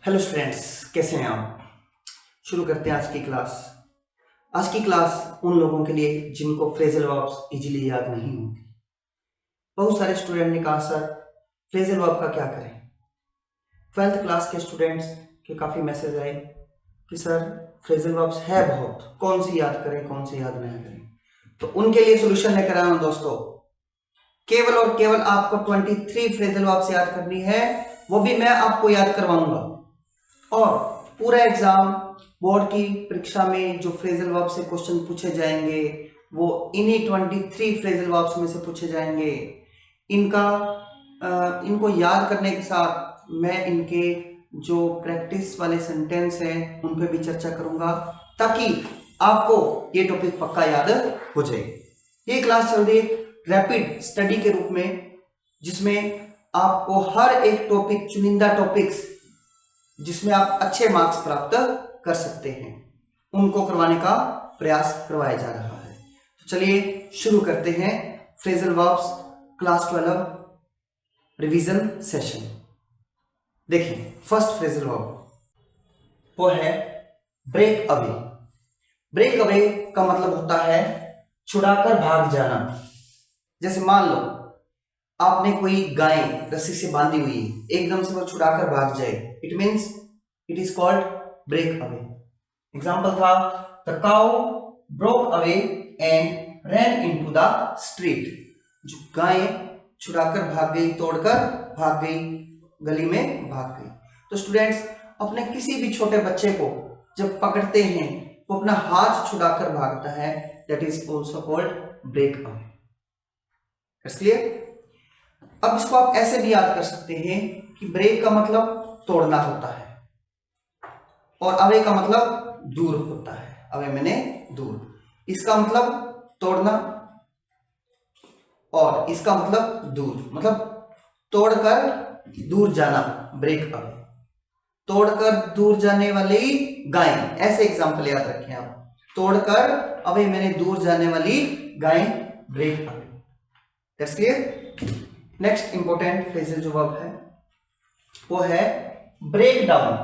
Hello students, कैसे हैं आप। शुरू करते हैं आज की क्लास। आज की क्लास उन लोगों के लिए जिनको फ्रेजल वर्ब्स इजीली याद नहीं होती। बहुत सारे स्टूडेंट ने कहा सर फ्रेजल वर्ब का क्या करें। 12th क्लास के स्टूडेंट्स के काफ़ी मैसेज आए कि सर फ्रेजल वर्ब्स है बहुत, कौन सी याद करें कौन सी याद नहीं करें। तो उनके लिए सोल्यूशन लेकर आया हूं दोस्तों। केवल और केवल आपको 23 फ्रेजल वर्ब्स याद करनी है, वो भी मैं आपको याद करवाऊंगा। और पूरा एग्जाम बोर्ड की परीक्षा में जो फ्रेजल वर्ब से क्वेश्चन पूछे जाएंगे वो इन्हीं 23 फ्रेजल वर्ब्स में से पूछे जाएंगे। इनको याद करने के साथ मैं इनके जो प्रैक्टिस वाले सेंटेंस हैं उन पे भी चर्चा करूंगा, ताकि आपको ये टॉपिक पक्का याद हो जाए। ये क्लास चल रही है रैपिड स्टडी के रूप में, जिसमें आपको हर एक टॉपिक, चुनिंदा टॉपिक्स जिसमें आप अच्छे मार्क्स प्राप्त कर सकते हैं, उनको करवाने का प्रयास करवाया जा रहा है। तो चलिए शुरू करते हैं phrasal verbs class 12 revision session. देखिए फर्स्ट फ्रेजल वर्ब वो है ब्रेक अवे। ब्रेक अवे का मतलब होता है छुड़ाकर भाग जाना। जैसे मान लो आपने कोई गाय रस्सी से बांधी हुई है, एकदम से वो छुड़ाकर भाग जाए, it means it is called break away. Example था the cow broke away and ran into the street. जो गाय छुड़ाकर भाग गई, तोड़कर भाग गई, गली में भाग गई। तो स्टूडेंट्स अपने किसी भी छोटे बच्चे को जब पकड़ते हैं वो अपना हाथ छुड़ाकर भागता है, that is also called break away. Clear? अब इसको आप ऐसे भी याद कर सकते हैं कि ब्रेक का मतलब तोड़ना होता है और अवे का मतलब दूर होता है। अवे मैंने दूर, इसका मतलब तोड़ना और इसका मतलब दूर, मतलब तोड़कर दूर जाना, ब्रेक अवे। तोड़कर दूर जाने वाली गाय, ऐसे एग्जांपल याद रखें आप। तोड़कर अवे मैंने दूर जाने वाली गाय, break away. That's clear? Next important phrasal जो वर्ब है वो है ब्रेक डाउन।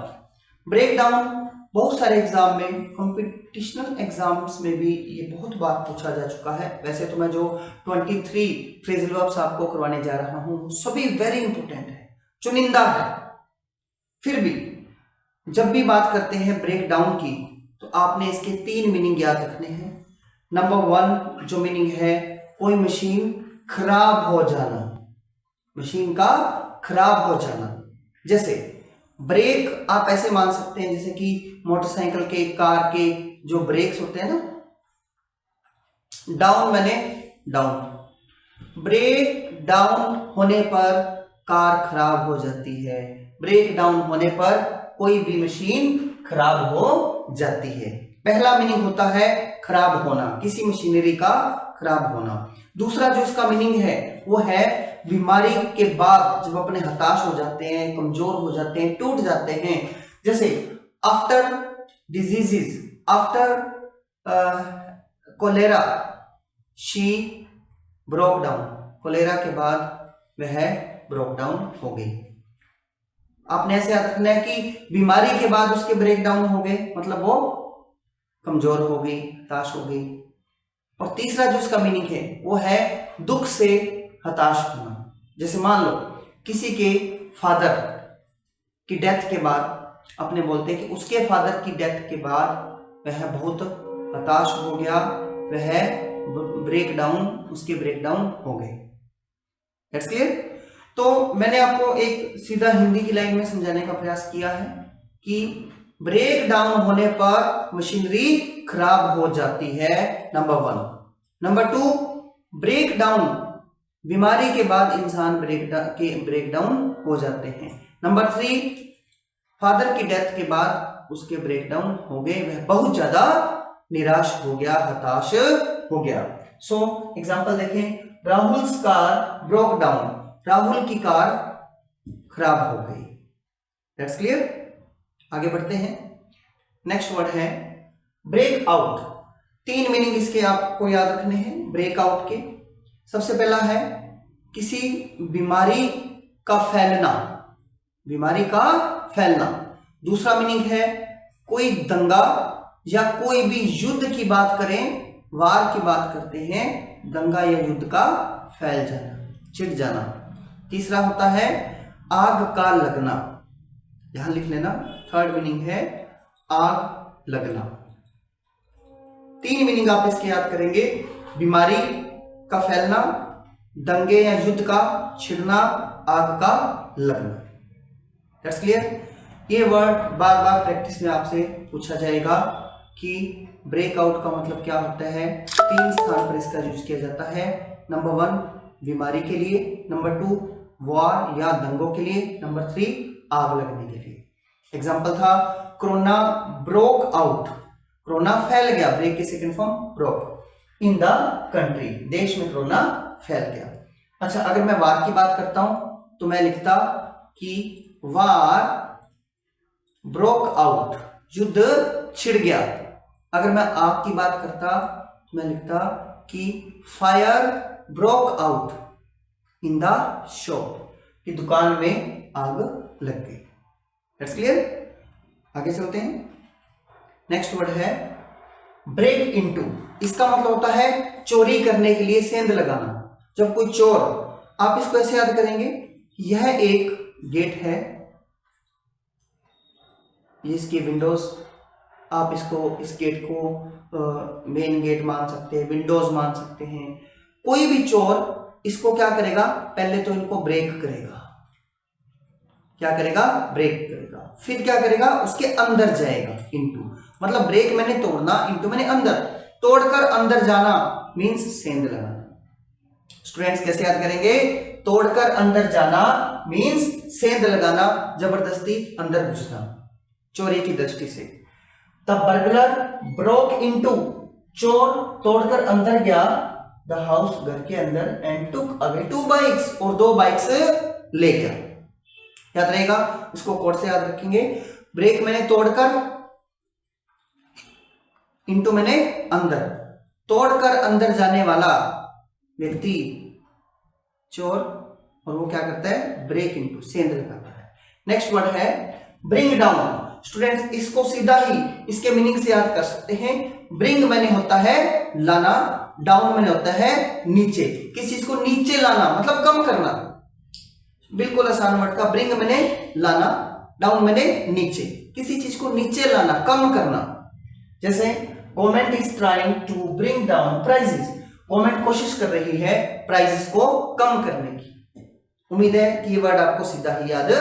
ब्रेक डाउन बहुत सारे एग्जाम में, कॉम्पिटिशनल एग्जाम्स में भी ये बहुत बार पूछा जा चुका है। वैसे तो मैं जो 23 फ्रेजल वर्ब्स आपको करवाने जा रहा हूं सभी वेरी इंपॉर्टेंट है, चुनिंदा है। फिर भी जब भी बात करते हैं ब्रेक डाउन की तो आपने इसके 3 मीनिंग याद रखने हैं। नंबर 1 जो मीनिंग है, कोई मशीन खराब हो जाना, मशीन का खराब हो जाना। जैसे ब्रेक आप ऐसे मान सकते हैं जैसे कि मोटरसाइकिल के, कार के जो ब्रेक्स होते हैं ना, डाउन मैंने डाउन। ब्रेक डाउन होने पर कार खराब हो जाती है, ब्रेक डाउन होने पर कोई भी मशीन खराब हो जाती है। पहला मीनिंग होता है खराब होना, किसी मशीनरी का खराब होना। दूसरा जो इसका मीनिंग है वो है बीमारी के बाद जब अपने हताश हो जाते हैं, कमजोर हो जाते हैं, टूट जाते हैं। जैसे after diseases, after cholera she broke down. Cholera के बाद वह ब्रोक डाउन हो गई। आपने ऐसे याद रखना है कि बीमारी के बाद उसके ब्रेक डाउन हो गए, मतलब वो कमजोर हो गई, हताश हो गई। और तीसरा जो इसका मीनिंग है वो है दुख से हताश होना। जैसे मान लो किसी के फादर की डेथ के बाद अपने बोलते हैं कि उसके फादर की डेथ के बाद वह बहुत हताश हो गया, वह ब्रेक डाउन, उसके ब्रेक डाउन हो गए। That's clear? तो मैंने आपको एक सीधा हिंदी की लाइन में समझाने का प्रयास किया है कि ब्रेक डाउन होने पर मशीनरी खराब हो जाती है, नंबर 1। नंबर 2, ब्रेक डाउन, बीमारी के बाद इंसान ब्रेक डाउन हो जाते हैं। नंबर 3, फादर की डेथ के बाद उसके ब्रेक डाउन हो गए, वह बहुत ज्यादा निराश हो गया, हताश हो गया। सो एग्जांपल देखें, Rahul's car broke down, Rahul की कार खराब हो गई। That's clear? आगे बढ़ते हैं। नेक्स्ट वर्ड है ब्रेक आउट। 3 मीनिंग इसके आपको याद रखने हैं ब्रेक आउट के। सबसे पहला है किसी बीमारी का फैलना, बीमारी का फैलना। दूसरा मीनिंग है कोई दंगा या कोई भी युद्ध की बात करें, वार की बात करते हैं, दंगा या युद्ध का फैल जाना, छिड़ जाना। तीसरा होता है आग का लगना, यहां लिख लेना, थर्ड मीनिंग है आग लगना। तीन मीनिंग आप इसके याद करेंगे, बीमारी का फैलना, दंगे या युद्ध का छिड़ना, आग का लगना। That's clear. ये वर्ड बार बार प्रैक्टिस में आपसे पूछा जाएगा कि ब्रेकआउट का मतलब क्या होता है। तीन स्थान पर इसका यूज किया जाता है। नंबर 1 बीमारी के लिए, नंबर 2 वॉर या दंगों के लिए, नंबर 3 आग लगने के लिए। एग्जाम्पल था कोरोना ब्रोक आउट, कोरोना फैल गया, ब्रेक की second form broke, in the country, देश में कोरोना फैल गया। अच्छा, अगर मैं वार की बात करता हूं तो मैं लिखता कि वार ब्रोक आउट, युद्ध छिड़ गया। अगर मैं आग की बात करता तो मैं लिखता कि fire broke out in the shop, कि दुकान में आग लग गई। That's clear. आगे चलते हैं। नेक्स्ट वर्ड है ब्रेक इनटू। इसका मतलब होता है चोरी करने के लिए सेंध लगाना। जब कोई चोर, आप इसको ऐसे याद करेंगे, यह एक गेट है, इसकी विंडोज, आप इसको, इस गेट को मेन गेट मान सकते हैं, विंडोज मान सकते हैं। कोई भी चोर इसको क्या करेगा, पहले तो इनको ब्रेक करेगा। क्या करेगा, ब्रेक करेगा, फिर क्या करेगा, उसके अंदर जाएगा। इनटू मतलब ब्रेक मैंने तोड़ना, इनटू मैंने अंदर, तोड़कर अंदर जाना मींस सेंध लगाना। स्टूडेंट्स कैसे याद करेंगे, तोड़कर अंदर जाना मींस सेंध लगाना, जबरदस्ती अंदर घुसना, चोरी की दृष्टि से। तब बर्गलर ब्रोक इनटू, चोर तोड़कर अंदर गया, द हाउस, घर के अंदर, एंड टुक अवे 2 बाइक्स, और 2 बाइक्स ले गया। याद रहेगा, इसको कोड से याद रखेंगे। ब्रेक मैंने तोड़कर, इनटू मैंने अंदर, तोड़कर अंदर जाने वाला व्यक्ति चोर, और वो क्या करता है, ब्रेक इनटू, सेंध लगाता है। नेक्स्ट वर्ड है ब्रिंग डाउन। स्टूडेंट्स इसको सीधा ही इसके मीनिंग से याद कर सकते हैं। ब्रिंग मैंने होता है लाना, डाउन मैंने होता है नीचे। किसी चीज को नीचे लाना मतलब कम करना, बिल्कुल आसान वर्ड का। ब्रिंग मैंने लाना, डाउन मैंने नीचे, किसी चीज को नीचे लाना, कम करना। जैसे government is trying to bring down prices, government कोशिश कर रही है प्राइसेस को कम करने की। उम्मीद है कि ये वर्ड आपको सीधा ही याद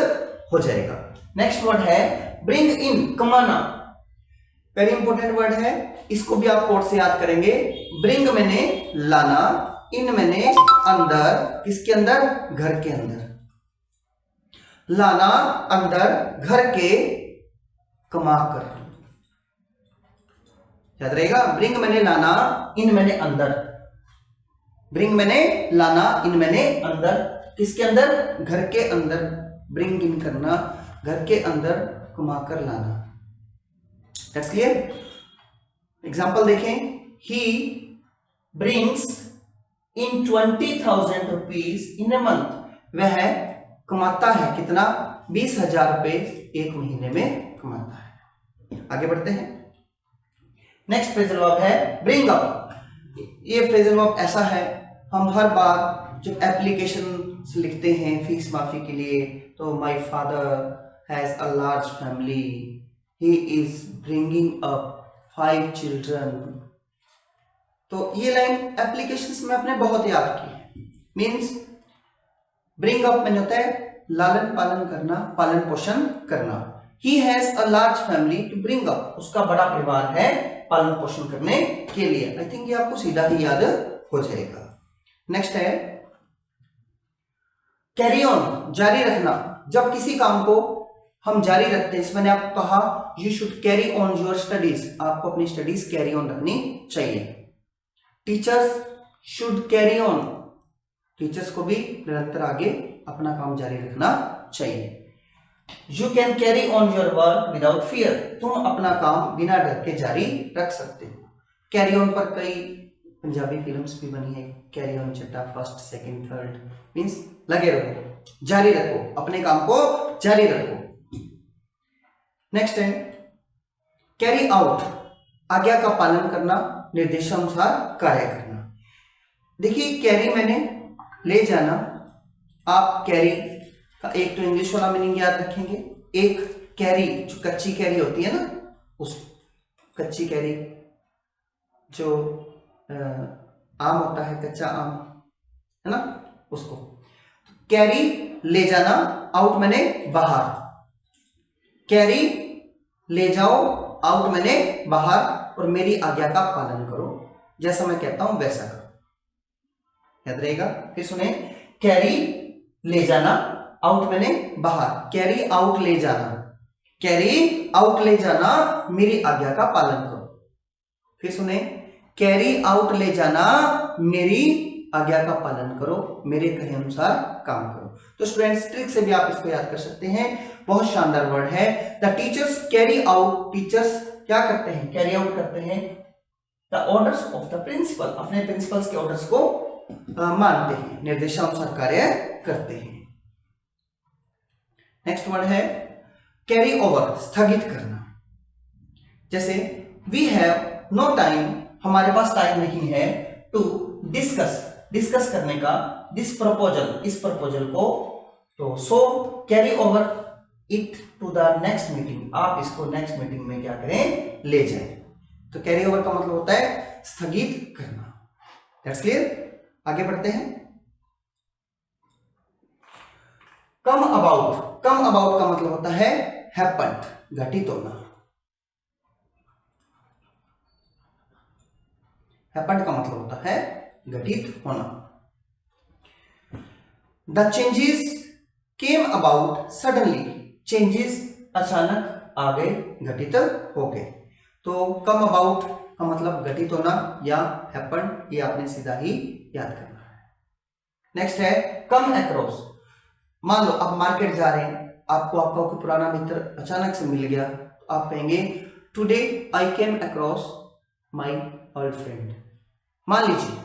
हो जाएगा। नेक्स्ट वर्ड है ब्रिंग इन, कमाना, वेरी इंपॉर्टेंट वर्ड है, इसको भी आप कोड से याद करेंगे। ब्रिंग मैंने लाना, इन मैंने अंदर, किसके अंदर, घर के अंदर, लाना अंदर, घर के, कमा कर। याद रहेगा, ब्रिंग मैंने लाना, इन मैंने अंदर, ब्रिंग मैंने लाना, इन मैंने अंदर, किसके अंदर, घर के अंदर, ब्रिंग इन करना, घर के अंदर कमा कर लाना। That's clear. एग्जाम्पल देखें, he brings in 20,000 rupees in a month, वह कमाता है कितना, 20,000 रुपए एक महीने में कमाता है। आगे बढ़ते हैं। नेक्स्ट फ्रेजल वर्ब है ब्रिंग अप। ये फ्रेजल वर्ब ऐसा है, हम हर बार जब एप्लीकेशन लिखते हैं फीस माफी के लिए, तो my father has a large family, he is bringing up 5 children, तो ये लाइन एप्लीकेशंस में आपने बहुत याद की है। मीन्स ब्रिंग अप मैंने होता है लालन पालन करना, पालन पोषण करना। He has a large family to bring up, उसका बड़ा परिवार है पालन पोषण करने के लिए। आई थिंक ये आपको सीधा ही याद हो जाएगा। नेक्स्ट है कैरी ऑन, जारी रखना। जब किसी काम को हम जारी रखते हैं, मैंने आपको कहा you should carry on your studies, आपको अपनी स्टडीज कैरी ऑन रखनी चाहिए। Teachers should carry on, teachers को भी निरंतर आगे अपना काम जारी रखना चाहिए। You can carry on your work without fear, तुम अपना काम बिना डर के जारी रख सकते हो। कैरी ऑन पर कई पंजाबी फिल्म्स भी बनी है, carry on Chadda, first second third, means लगे रहो, जारी रखो, अपने काम को जारी रखो। नेक्स्ट है कैरी आउट, आज्ञा का पालन करना, निर्देशानुसार कार्य करना। देखिए कैरी मैंने ले जाना, आप कैरी का एक तो इंग्लिश वाला मीनिंग याद रखेंगे, एक कैरी जो कच्ची कैरी होती है ना, उस कच्ची कैरी जो आम होता है, कच्चा आम है ना, उसको कैरी ले जाना, आउट मैंने बाहर, कैरी ले जाओ, आउट मैंने बाहर, और मेरी आज्ञा का पालन करो, जैसा मैं कहता हूं वैसा करो, याद रहेगा। फिर सुने, कैरी ले जाना, आउट मैंने बाहर, कैरी आउट ले जाना, कैरी आउट ले जाना, मेरी आज्ञा का पालन करो। फिर सुने, कैरी आउट ले जाना, मेरी आज्ञा का पालन करो, मेरे कहे अनुसार काम करो। तो स्टूडेंट्स ट्रिक से भी आप इसको याद कर सकते हैं, बहुत शानदार वर्ड है। The teachers carry out, teachers क्या करते हैं, कैरी आउट करते हैं the orders of the principal, अपने प्रिंसिपल्स के ऑर्डर्स को मानते हैं, निर्देशानुसार कार्य करते हैं। नेक्स्ट वर्ड है कैरी ओवर, स्थगित करना। जैसे वी हैव नो टाइम, हमारे पास टाइम नहीं है, टू डिस्कस, डिस्कस करने का, दिस प्रपोजल, इस प्रपोजल को, तो so carry over it to the next meeting, आप इसको नेक्स्ट मीटिंग में क्या करें, ले जाएं। तो कैरी ओवर का मतलब होता है स्थगित करना। That's clear. आगे बढ़ते हैं। कम अबाउट, कम अबाउट का मतलब होता है हैपेंड, घटित होना। हैपेंड का मतलब होता है घटित होना। The changes came about suddenly, changes अचानक आ गए, घटित हो गए। तो कम अबाउट का मतलब घटित होना या हैपेंड, ये आपने सीधा ही याद करना है। नेक्स्ट है कम अक्रॉस। मान लो आप मार्केट जा रहे हैं, आपको आपका कोई पुराना मित्र अचानक से मिल गया, तो आप कहेंगे today I came across my old friend. मान लीजिए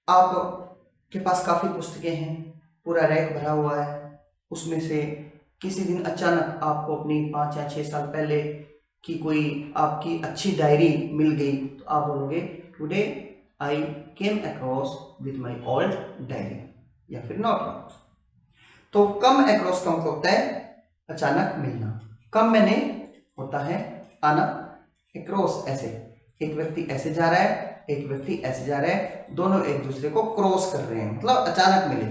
आप के पास काफी पुस्तकें हैं, पूरा रैक भरा हुआ है, उसमें से किसी दिन अचानक आपको अपनी 5 या 6 साल पहले की कोई आपकी अच्छी डायरी मिल गई, तो आप बोलोगे today I came across with my old diary, या फिर नॉट। तो कम अक्रॉस का मतलब होता है अचानक मिलना, कम मैंने होता है आना, अक्रॉस ऐसे, एक व्यक्ति ऐसे जा रहा है, एक व्यक्ति ऐसे जा रहा है, दोनों एक दूसरे को क्रॉस कर रहे हैं, मतलब अचानक मिले।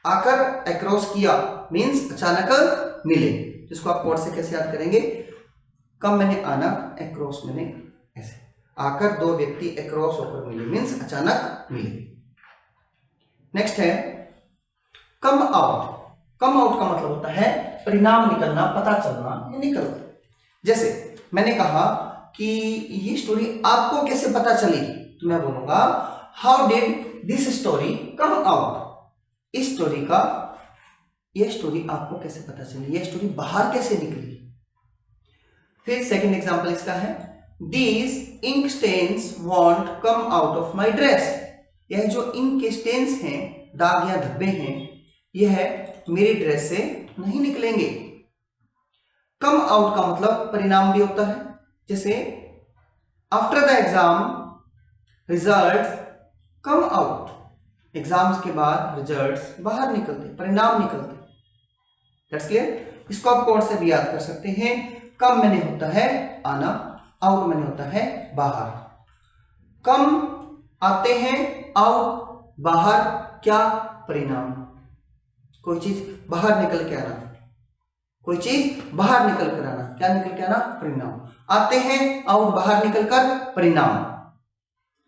आकर अक्रॉस किया मीन्स अचानक मिले, जिसको आप कोड से कैसे याद करेंगे, कम मैंने आना, अक्रॉस मैंने ऐसे, आकर दो व्यक्ति अक्रॉस होकर मिले मीन्स अचानक मिले। नेक्स्ट है कम आउट। कम आउट का मतलब होता है परिणाम निकलना, पता चलना, ये निकलना। जैसे मैंने कहा कि ये स्टोरी आपको कैसे पता चली, तो मैं बोलूंगा how did this story come out, इस स्टोरी का, ये स्टोरी आपको कैसे पता चली, ये स्टोरी बाहर कैसे निकली। फिर सेकंड एग्जांपल इसका है these ink stains won't come out of my dress, यह जो इंक के स्टेन्स हैं, दाग या धब्बे हैं, यह मेरी ड्रेस से नहीं निकलेंगे। कम आउट का मतलब परिणाम भी होता है, जैसे after the exam results come out, exams के बाद रिजल्ट्स बाहर निकलते, परिणाम निकलते। That's clear. इसको आप कोड से भी याद कर सकते हैं। कम मैंने होता है आना, आउट मैंने होता है बाहर। कम आते हैं, आउट बाहर, क्या परिणाम, कोई चीज बाहर निकल के आना, कोई चीज बाहर निकल कर आना, क्या निकल के आना, परिणाम। आते हैं आउट बाहर निकलकर परिणाम,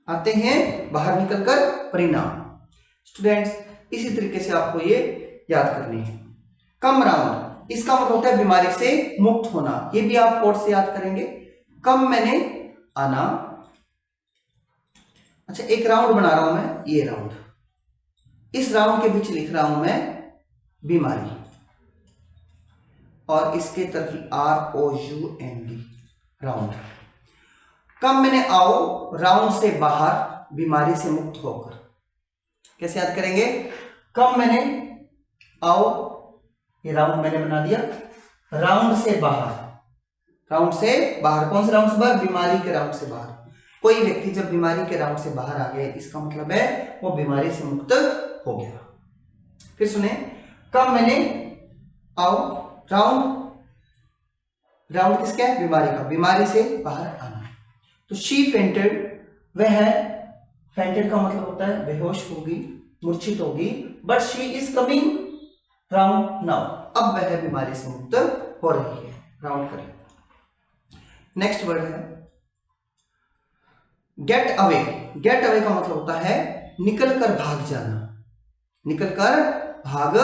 आते हैं बाहर निकलकर परिणाम। स्टूडेंट्स इसी तरीके से आपको ये याद करनी है। कम राउंड, इसका मतलब होता है बीमारी से मुक्त होना, ये भी आप कोड से याद करेंगे। कम मैंने आना, अच्छा एक राउंड बना रहा हूं मैं, ये राउंड, इस राउंड के बीच लिख रहा हूं मैं बीमारी, और इसके तरफ ROUND राउंड। कम मैंने आओ, राउंड से बाहर, बीमारी से मुक्त होकर। कैसे याद करेंगे, कम मैंने आओ, ये राउंड मैंने बना दिया, राउंड से बाहर, राउंड से बाहर। कौन से राउंड से बाहर? बीमारी के राउंड से बाहर। कोई व्यक्ति जब बीमारी के राउंड से बाहर आ गया, इसका मतलब है वो बीमारी से मुक्त हो गया। फिर सुने, कम मैंने आओ, राउंड, राउंड किसका है? बीमारी का, बीमारी से बाहर आना। तो शी फेंटेड, वह, फेंटेड का मतलब होता है बेहोश होगी, मूर्छित होगी, but she is coming round now, अब वह बीमारी से मुक्त हो रही है। राउंड करें। नेक्स्ट वर्ड है गेट अवे। गेट अवे का मतलब होता है निकल कर भाग जाना, निकल कर भाग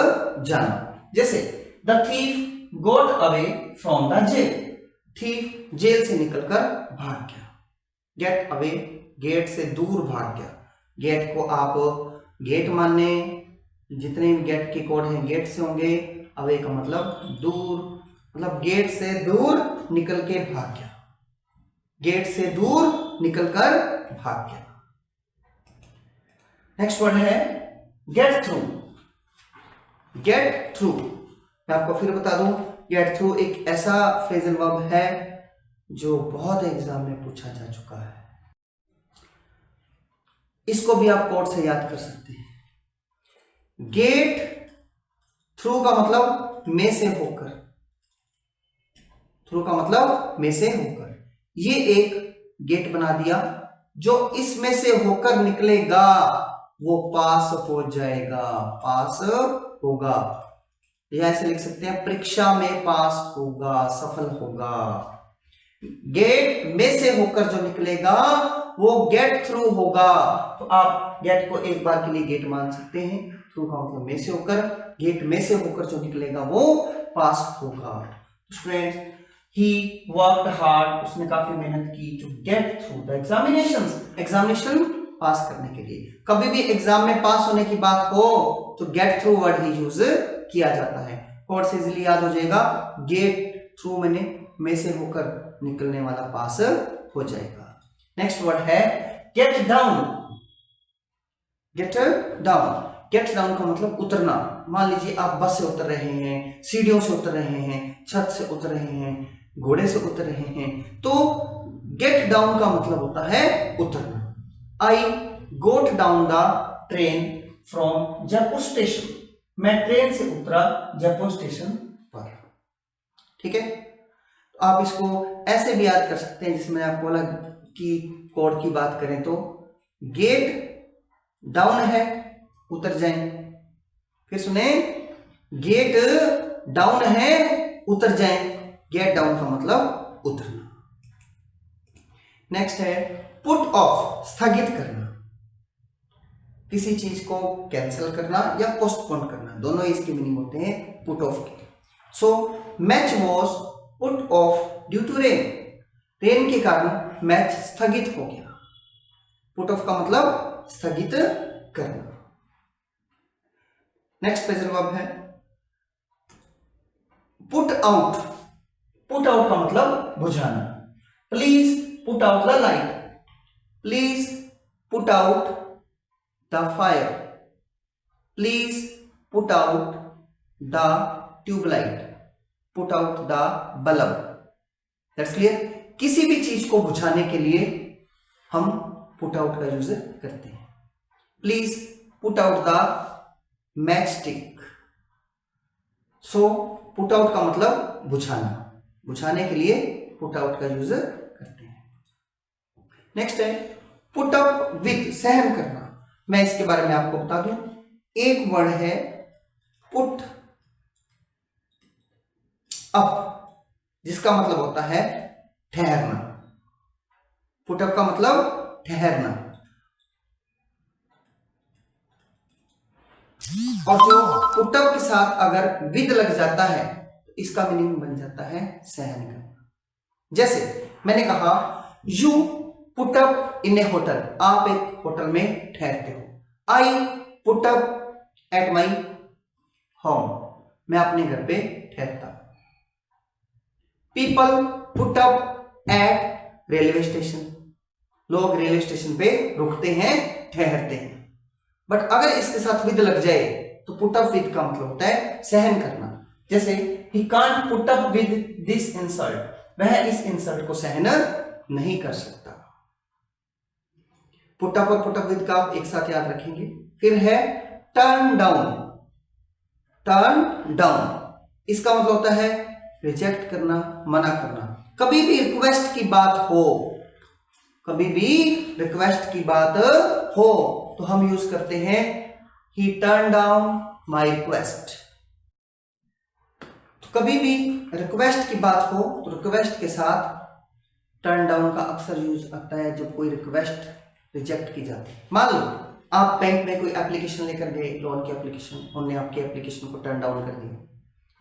जाना। जैसे the thief got away from the jail, thief jail से निकलकर भाग गया। गेट अवे, गेट से दूर भाग गया। गेट को आप गेट माने, जितने भी गेट के कोड हैं गेट से होंगे। अवे का मतलब दूर, मतलब गेट से दूर निकल के भाग गया, गेट से दूर निकलकर भाग गया। नेक्स्ट वर्ड है गेट थ्रू। गेट थ्रू, मैं आपको फिर बता दूं, गेट थ्रू एक ऐसा फ्रेजल वर्ब है जो बहुत एग्जाम में पूछा जा चुका है। इसको भी आप कोड से याद कर सकते हैं। गेट थ्रू का मतलब में से होकर, थ्रू का मतलब में से होकर। ये एक गेट बना दिया, जो इसमें से होकर निकलेगा वो पास हो जाएगा, पास होगा। या ऐसे लिख सकते हैं परीक्षा में पास होगा, सफल होगा। गेट में से होकर जो निकलेगा वो गेट थ्रू होगा। तो आप गेट को एक बार के लिए गेट मान सकते हैं, थ्रू का मतलब में से होकर, गेट में से होकर जो निकलेगा वो पास होगा। स्टूडेंट्स, ही वर्कड हार्ड, उसने काफी मेहनत की to get through the examinations, examination pass करने के लिए। कभी भी एग्जाम में पास होने की बात हो तो गेट थ्रू वर्ड ही यूज किया जाता है। कोड से इजीली याद हो जाएगा, गेट थ्रू मैंने में से होकर निकलने वाला पास हो जाएगा। नेक्स्ट वर्ड है get down. Get down, get down का मतलब उतरना। मान लीजिए आप बस से उतर रहे हैं, सीढ़ियों से उतर रहे हैं, छत से उतर रहे हैं, घोड़े से उतर रहे हैं, तो गेट डाउन का मतलब होता है उतरना। I got down the train from Jaipur station, मैं ट्रेन से उतरा जयपुर स्टेशन पर। ठीक है, तो आप इसको ऐसे भी याद कर सकते हैं, जिसमें आपको बोला कि कोड की बात करें तो गेट डाउन है, उतर जाएं। फिर सुने, गेट डाउन है, उतर जाएं। गेट डाउन का मतलब उतरना। नेक्स्ट है पुट ऑफ, स्थगित करना, किसी चीज को कैंसिल करना या पोस्टपोन करना, दोनों इसके मीनिंग होते हैं पुट ऑफ के। So match was put off due to rain, rain के कारण मैच स्थगित हो गया। पुट ऑफ का मतलब स्थगित करना। नेक्स्ट फ्रेजल वर्ब है पुट आउट। पुट आउट का मतलब बुझाना। Please put out the light, please put out the fire, please put out the tubelight, put out the bulb. That's clear. किसी भी चीज को बुझाने के लिए हम पुट आउट का यूज करते हैं। Please put out the match stick. So put out का मतलब बुझाना, बुझाने के लिए पुट आउट का यूज करते हैं। नेक्स्ट है पुट अप विद, सहन करना। मैं इसके बारे में आपको बता दूं, एक वर्ड है पुट अप, जिसका मतलब होता है ठहरना। पुट अप का मतलब ठहरना, और जो पुट अप के साथ अगर विद लग जाता है तो इसका मीनिंग बन जाता है सहन करना। जैसे मैंने कहा you put up in A hotel, आप एक होटल में ठहरते हो। I put up at my home, मैं अपने घर पे ठहरता। People put up at railway station, लोग रेलवे स्टेशन पे रुकते हैं, ठहरते हैं। बट अगर इसके साथ विद लग जाए तो पुट अप विद का मतलब होता है सहन करना। जैसे he can't put up with this insult, वह इस इंसल्ट को सहन नहीं कर सकता। पुट अप और पुट अप विद का आप एक साथ याद रखेंगे। फिर है टर्न डाउन। टर्न डाउन इसका मतलब होता है रिजेक्ट करना, मना करना। कभी भी रिक्वेस्ट की बात हो, कभी भी रिक्वेस्ट की बात हो तो हम यूज करते हैं ही टर्न डाउन माई रिक्वेस्ट। तो कभी भी रिक्वेस्ट की बात हो तो रिक्वेस्ट के साथ टर्न डाउन का अक्सर यूज आता है जब कोई रिक्वेस्ट रिजेक्ट की जाती है। मान लो आप बैंक में कोई एप्लीकेशन लेकर गए, लोन की एप्लीकेशन, उन्होंने आपकी एप्लीकेशन को टर्न डाउन कर दिया।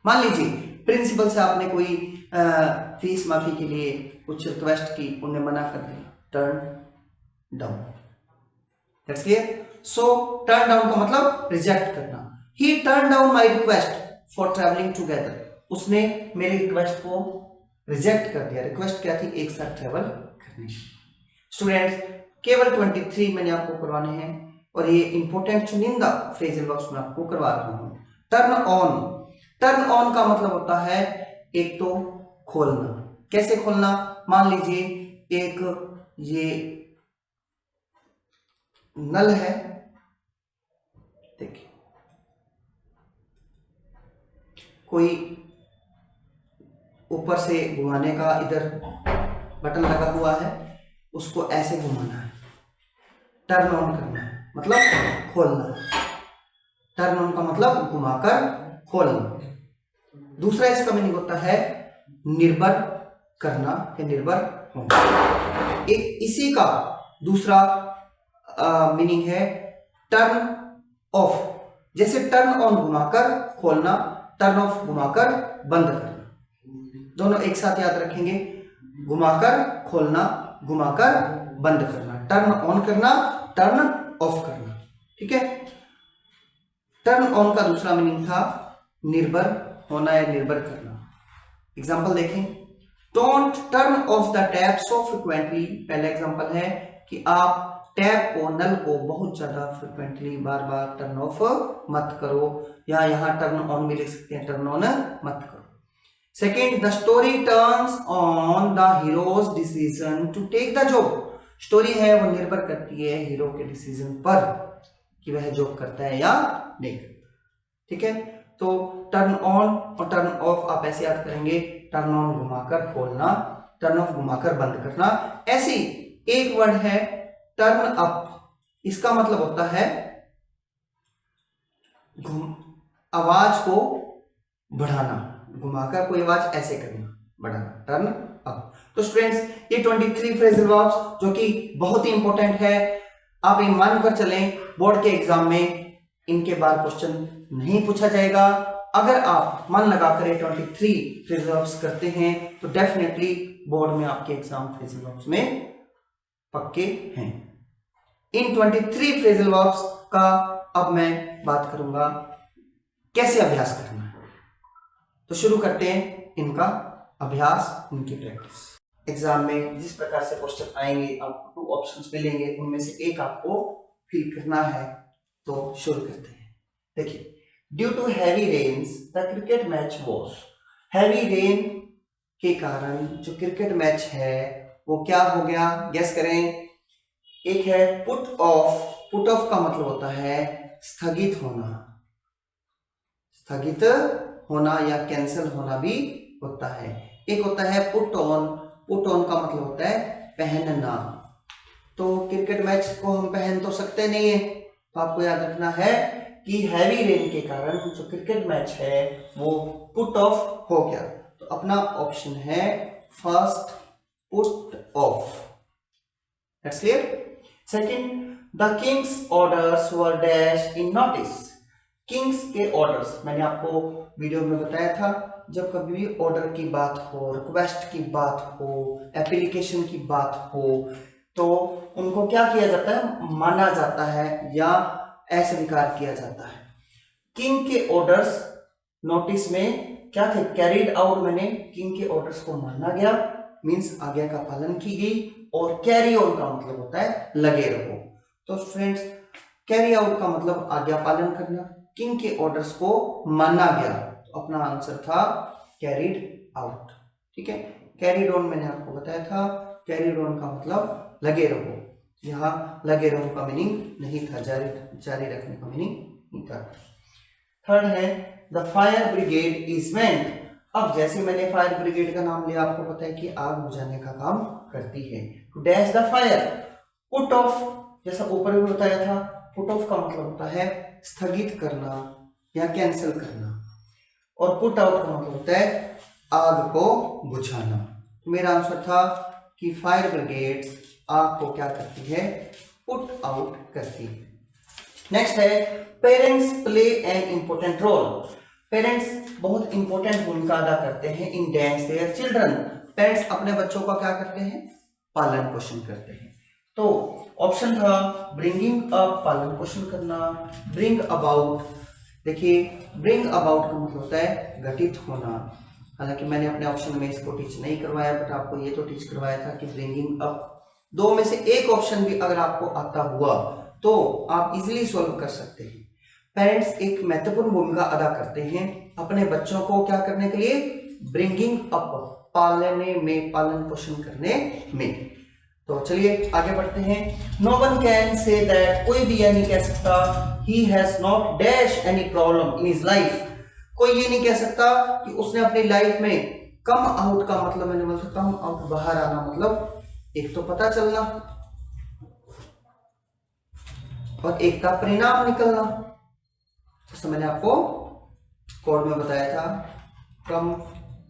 मान लीजिए प्रिंसिपल से आपने कोई फीस माफी के लिए कुछ रिक्वेस्ट की, उन्होंने मना कर दिया, turn down. That's clear. So turn down का मतलब रिजेक्ट करना। ही turn down my request for travelling together. उसने मेरी रिक्वेस्ट को रिजेक्ट कर दिया। रिक्वेस्ट क्या थी? एक साथ ट्रैवल करने। स्टूडेंट्स केवल 23 मैंने आपको करवाने हैं और ये इंपॉर्टेंट चुनिंदा फ्रेजल वर्ब्स में आपको करवा रहा हूं। Turn on. टर्न ऑन का मतलब होता है एक तो खोलना। कैसे खोलना? मान लीजिए एक ये नल है, देखिए कोई ऊपर से घुमाने का इधर बटन लगा हुआ है, उसको ऐसे घुमाना है, टर्न ऑन करना है, मतलब खोलना। टर्न ऑन का मतलब घुमाकर खोलना। दूसरा इसका मीनिंग होता है निर्भर करना या निर्भर होना। एक इसी का दूसरा मीनिंग है टर्न ऑफ। जैसे टर्न ऑन घुमाकर खोलना, टर्न ऑफ घुमाकर बंद करना। दोनों एक साथ याद रखेंगे, घुमाकर खोलना, घुमाकर बंद करना। टर्न ऑन करना, टर्न ऑफ करना। ठीक है। टर्न ऑन का दूसरा मीनिंग था निर्भर होना या निर्भर करना। एग्जाम्पल देखें, don't turn off the tap so frequently. पहला एग्जाम्पल है कि आप टैप को, नल को बहुत ज्यादा फ्रिक्वेंटली, बार बार टर्न ऑफ मत करो, या यहां टर्न ऑन भी लिख सकते हैं, टर्न ऑन मत करो। Second, the story turns on the hero's decision to take the job. Story है वो निर्भर करती है हीरो के डिसीजन पर कि वह जॉब करता है या नहीं करता। ठीक है। तो टर्न ऑन और टर्न ऑफ आप ऐसे याद करेंगे, टर्न ऑन घुमाकर खोलना, टर्न ऑफ घुमाकर बंद करना। ऐसी एक वर्ड है टर्न अप। इसका मतलब होता है आवाज को बढ़ाना, घुमाकर कोई आवाज ऐसे करना, बढ़ाना, टर्न अप। तो स्टूडेंट्स ये 23 फ्रेजल वर्ब्स जो कि बहुत ही इंपॉर्टेंट है, आप ये मानकर चलें बोर्ड के एग्जाम में इनके बार क्वेश्चन नहीं पूछा जाएगा। अगर आप मन लगाकर 23 फ्रेजल वर्ब्स करते हैं तो डेफिनेटली बोर्ड में आपके एग्जाम फ्रेजल वर्ब्स में पक्के हैं। इन 23 फ्रेजल वर्ब्स का अब मैं बात करूंगा कैसे अभ्यास करना है। तो शुरू करते हैं इनका अभ्यास, इनकी प्रैक्टिस। एग्जाम में जिस प्रकार से क्वेश्चन आएंगे, आपको 2 ऑप्शंस मिलेंगे, उनमें से एक आपको फिल करना है। तो शुरू करते हैं। देखिए, due to heavy rains the cricket match was. Heavy rain के कारण जो क्रिकेट मैच है वो क्या हो गया? गेस करें। एक है पुट ऑफ। पुट ऑफ का मतलब होता है स्थगित होना, स्थगित होना या कैंसिल होना भी होता है। एक होता है पुट ऑन। पुट ऑन का मतलब होता है पहनना। तो क्रिकेट मैच को हम पहन तो सकते नहीं है, तो आपको याद रखना है कि हैवी रेन के कारण जो क्रिकेट मैच है वो पुट ऑफ हो गया। तो अपना ऑप्शन है first, put off. That's clear. Second, the Kings orders were dash in notice. Kings के ऑर्डर्स मैंने आपको वीडियो में बताया था, जब कभी भी ऑर्डर की बात हो, रिक्वेस्ट की बात हो, एप्लीकेशन की बात हो, तो उनको क्या किया जाता है? माना जाता है या अस्वीकार किया जाता है। किंग के ऑर्डर्स नोटिस में क्या थे? Carried out. मैंने किंग के ऑर्डर्स को माना गया, मींस आज्ञा का पालन की गई। और कैरी ऑन का मतलब होता है लगे रहो। तो फ्रेंड्स, कैरी आउट का मतलब आज्ञा पालन करना, किंग के ऑर्डर्स को माना गया, तो अपना आंसर था कैरीड आउट। ठीक है। कैरीड ऑन मैंने आपको बताया था, कैरीड ऑन का मतलब लगे रहो, यहाँ लगे रहो का मीनिंग नहीं था, जारी रखने का मीनिंग नहीं था। थर्ड है the fire brigade is meant. अब जैसे मैंने फायर ब्रिगेड का नाम लिया, आपको पता है कि आग बुझाने का काम करती है। To dash the fire, put off, जैसा ऊपर भी बताया था, पुट ऑफ का मतलब होता है स्थगित करना या कैंसिल करना, और पुट आउट का मतलब होता है आग को बुझाना। तो मेरा आंसर था कि फायर ब्रिगेड आग को क्या करती है, पुट आउट करती है। नेक्स्ट है parents play an important role. Parents बहुत इंपॉर्टेंट भूमिका अदा करते हैं in dash their children. Parents अपने बच्चों का क्या करते हैं, पालन पोषण करते हैं। तो ऑप्शन था ब्रिंगिंग अप, पालन पोषण करना, ब्रिंग अबाउट। देखिए ब्रिंग अबाउट का मतलब होता है घटित होना, हालांकि मैंने अपने ऑप्शन में इसको टीच नहीं करवाया, बट आपको ये तो टीच करवाया था कि ब्रिंगिंग अप। दो में से एक ऑप्शन भी अगर आपको आता हुआ तो आप इजीली सॉल्व कर सकते हैं। पेरेंट्स एक महत्वपूर्ण भूमिका अदा करते हैं अपने बच्चों को क्या करने के लिए, ब्रिंगिंग अप, पालने में, पालन पोषण करने में। तो चलिए आगे बढ़ते हैं। No one can say that, कोई भी यह नहीं कह सकता, he has not dash any problem in his life. कोई ये नहीं कह सकता कि उसने अपनी लाइफ में कम आउट का मतलब, मैंने बोला कम आउट बाहर आना, मतलब एक तो पता चलना और एक का परिणाम निकलना। जैसे मैंने आपको कोड में बताया था, कम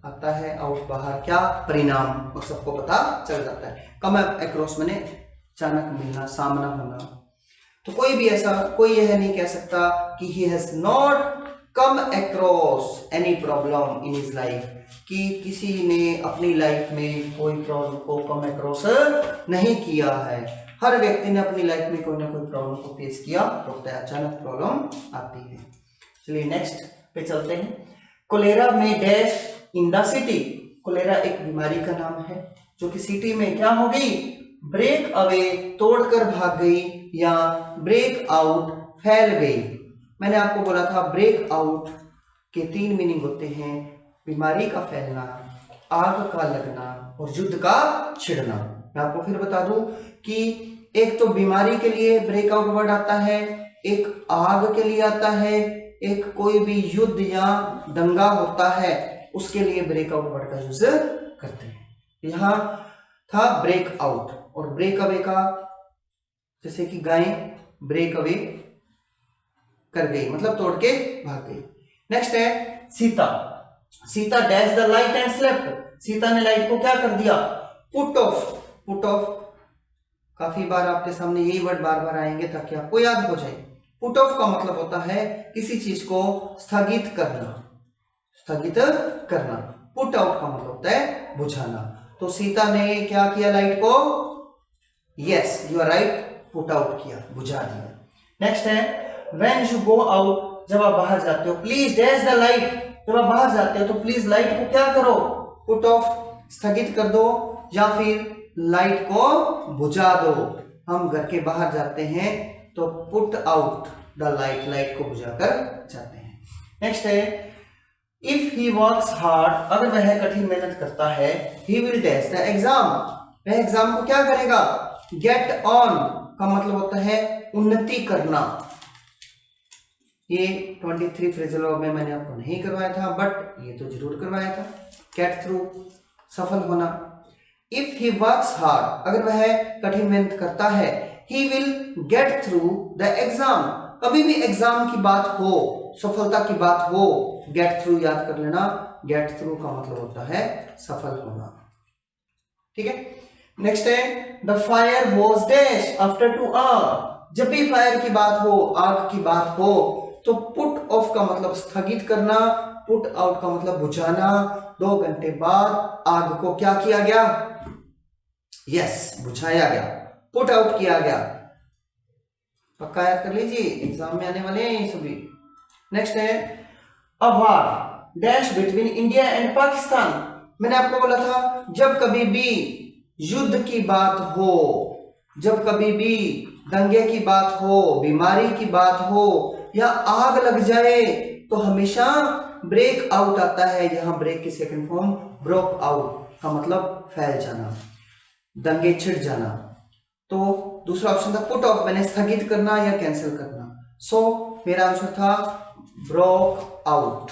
आता है आउट बाहर, क्या परिणाम, और सबको पता चल जाता है। कम अक्रॉस मैंने अचानक मिलना, सामना होना। तो कोई भी ऐसा, कोई यह नहीं कह सकता कि ही has not come across any problem in his life, कि किसी ने अपनी लाइफ में कोई प्रॉब्लम को कम अक्रॉस नहीं किया है। हर व्यक्ति ने अपनी लाइफ में कोई ना कोई प्रॉब्लम को फेस किया होता है, अचानक प्रॉब्लम आती है। चलिए नेक्स्ट पे चलते हैं। कोलेरा में dash in the city. Cholera एक बीमारी का नाम है जो कि सिटी में क्या हो गई, ब्रेक अवे, तोड़कर भाग गई, या ब्रेक आउट, फैल गई। मैंने आपको बोला था ब्रेक आउट के 3 मीनिंग होते हैं, बीमारी का फैलना, आग का लगना और युद्ध का छिड़ना। मैं आपको फिर बता दूं कि एक तो बीमारी के लिए ब्रेकआउट वर्ड आता है, एक आग के लिए आता है, एक कोई भी युद्ध या दंगा होता है उसके लिए ब्रेकआउट वर्ड का यूज करते हैं। यहां था ब्रेक आउट, और ब्रेक अवे का, जैसे कि गाय ब्रेक अवे कर गई, मतलब तोड़ के भाग गई। नेक्स्ट है Sita. Sita dash the light and slept. Sita ने लाइट को क्या कर दिया, पुट ऑफ। पुट ऑफ काफी बार आपके सामने यही वर्ड बार बार आएंगे ताकि आपको याद हो जाए। पुट ऑफ का मतलब होता है किसी चीज को स्थगित करना, स्थगित करना। पुट आउट का मतलब होता है बुझाना। तो सीता ने क्या किया, लाइट को, yes you are right, put out किया, बुझा दिया। नेक्स्ट है व्हेन यू गो आउट, जब आप बाहर जाते हो, प्लीज डैश द लाइट। जब आप बाहर जाते हो तो प्लीज लाइट को क्या करो, पुट ऑफ, स्थगित कर दो, या फिर लाइट को बुझा दो। हम घर के बाहर जाते हैं तो put out the light, light को बुझाकर जाते हैं। नेक्स्ट है इफ ही वर्क्स हार्ड, अगर वह कठिन मेहनत करता है, ही विल डैश द एग्जाम, वह एग्जाम को क्या करेगा, गेट ऑन का मतलब होता है उन्नति करना। ये 23 फ्रेजल वर्ब में मैंने आपको नहीं करवाया था, बट ये तो जरूर करवाया था, गेट थ्रू, सफल होना। इफ ही वर्क्स हार्ड, अगर वह कठिन मेहनत करता है, he will get through the exam. कभी भी एग्जाम की बात हो, सफलता की बात हो, गेट थ्रू याद कर लेना। गेट थ्रू का मतलब होता है सफल होना। ठीक है। नेक्स्ट है the fire was dash after 2 hour. जब भी फायर की बात हो, आग की बात हो, तो पुट ऑफ का मतलब स्थगित करना, पुट आउट का मतलब बुझाना। 2 घंटे बाद आग को क्या किया गया, यस बुझाया गया, पुट आउट किया गया। पक्का याद कर लीजिए, एग्जाम में आने वाले हैं ये सभी। नेक्स्ट है a war dash between India and Pakistan. मैंने आपको बोला था जब कभी भी युद्ध की बात हो, जब कभी भी दंगे की बात हो, बीमारी की बात हो, या आग लग जाए, तो हमेशा ब्रेक आउट आता है। यहां ब्रेक की सेकंड फॉर्म ब्रोक आउट। का मतलब फैल जाना, दंगे छिड़ जाना। तो दूसरा ऑप्शन था पुट ऑफ, मैंने स्थगित करना या कैंसिल करना। सो मेरा आंसर था ब्रोक आउट।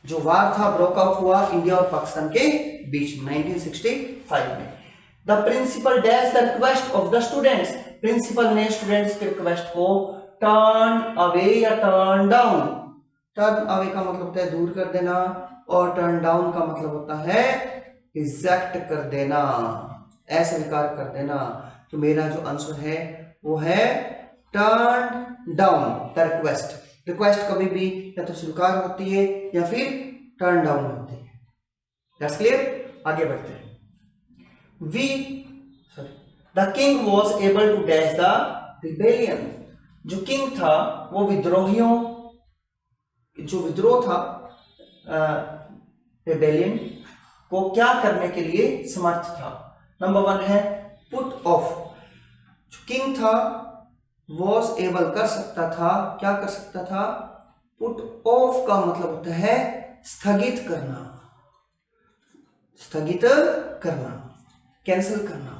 जो वार था ब्रोक आउट हुआ इंडिया और पाकिस्तान के बीच में 1965 में। The principal dash the request of the students, principal ने स्टूडेंट्स के रिक्वेस्ट को टर्न अवे या टर्न डाउन, टर्न अवे का मतलब होता है दूर कर देना और टर्न डाउन का मतलब होता है रिजेक्ट कर देना, अस्वीकार कर देना। तो मेरा जो आंसर है वो है turn down the request. Request कभी भी या तो स्वीकार होती है या फिर टर्न डाउन होती है। That's clear. आगे बढ़ते हैं। The king was able to dash the rebellion, जो किंग था वो विद्रोहियों, जो विद्रोह था रिबेलियन को क्या करने के लिए समर्थ था। नंबर 1 है पुट ऑफ, जो किंग था वॉज एबल कर सकता था, क्या कर सकता था, पुट ऑफ का मतलब होता है स्थगित करना, स्थगित करना, कैंसिल करना।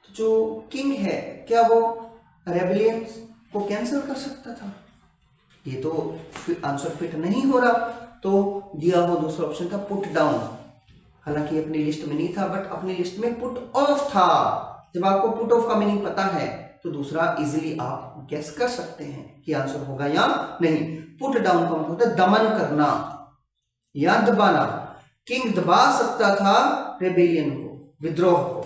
तो जो किंग है क्या वो रेबेलियन को कैंसिल कर सकता था? ये तो आंसर फिट नहीं हो रहा। तो दिया हुआ दूसरा ऑप्शन था पुट डाउन, हालांकि अपनी लिस्ट में नहीं था बट अपनी लिस्ट में पुट ऑफ था। जब आपको पुट ऑफ का मीनिंग पता है तो दूसरा इजीली आप गेस कर सकते हैं कि आंसर होगा या नहीं। पुट डाउन का मतलब होता है दमन करना या दबाना। किंग दबा सकता था रेबेलियन को, विद्रोह को।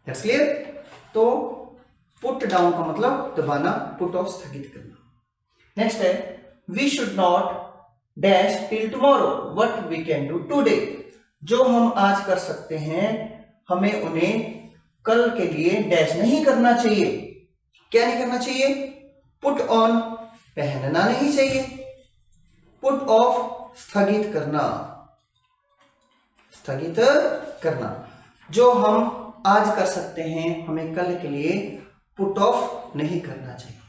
That's clear. तो पुट डाउन का मतलब दबाना, पुट ऑफ स्थगित करना। नेक्स्ट है we should not dash till tomorrow what we can do today, जो हम आज कर सकते हैं हमें उन्हें कल के लिए डैश नहीं करना चाहिए। क्या नहीं करना चाहिए? पुट ऑन पहनना नहीं चाहिए, पुट ऑफ स्थगित करना, स्थगित करना। जो हम आज कर सकते हैं हमें कल के लिए पुट ऑफ नहीं करना चाहिए।